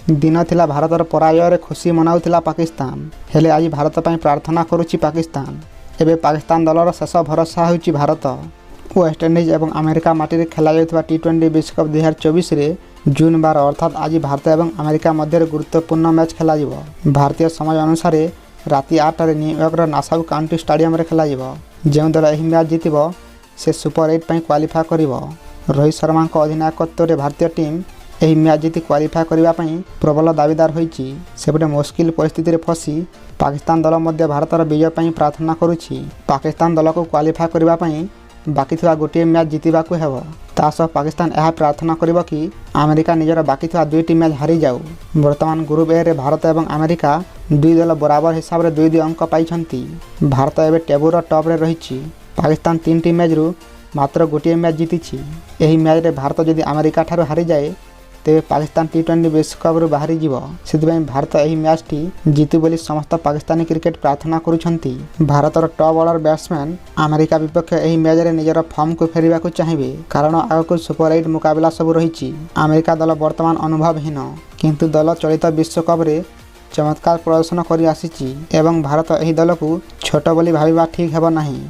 दिन थिला भारतर पराजय खुशी मनाउथिला पाकिस्तान हेले आज भारत ପାଇଁ प्रार्थना करुछि पाकिस्तान। एबे पाकिस्तान दलर शेष भरोसा होछि भारत। वेस्टइंडिज एवं अमेरिका माटी खेला जाउथबा टी20 विश्वकप 2024 रे जून 12 अर्थात आज भारत एवं अमेरिका मध्य गुरुत्वपूर्ण मैच खेल भारतीय समय अनुसार राति 8 न्यूयॉर्कर नासाउ काउंटी स्टेडियम रे खेल जो दल यह मैच जीतब से सुपर 8 पर क्वालिफाई कर। रोहित शर्मा अधिनायकत्व में भारतीय टीम यह मैच जीति क्वालिफाई करने प्रबल दाबीदार होती। सेपटे मुश्किल परिस्थिति फसी पाकिस्तान दल मध्य भारतर विजय पर प्रार्थना करुछि। पाकिस्तान दल को क्वालिफाई करने बाकी थिबा गोटे मैच जीतवाकू हेब। तासह पाकिस्तान यह प्रार्थना करिब कि अमेरिका निजर बाकी थिबा दुईटी मैच हारी जाऊ। वर्तमान ग्रुप ए रे भारत एवं अमेरिका दुई दल बराबर हिसाब से 2-2 अंक पाइछंती। भारत एवं टेबुर टॉप रे रहिछि। पाकिस्तान 3टी मैच रु मात्र गोटे मैच जीतिछि। यही मैच रे भारत जदि अमेरिका ठारू हारी जाए तेरे पाकिस्तान टी20 विश्वकप रु बाहरी जीव। से भारत यही मैच टी जीतु बोली समस्त पाकिस्तानी क्रिकेट प्रार्थना करुछंती। भारतर टॉप ऑर्डर बैट्समैन अमेरिका विपक्ष यही मैच रे निजर फॉर्म को फेरिबा को चाहिए कारण आगक सुपर 8 मुकाबला सब रही। अमेरिका दल वर्तमान अनुभवहीन किंतु दल चलित विश्वकप रे चमत्कार प्रदर्शन कर आसी एवं भारत यही दल को छोट बोली भाविबा ठीक हेब नाही।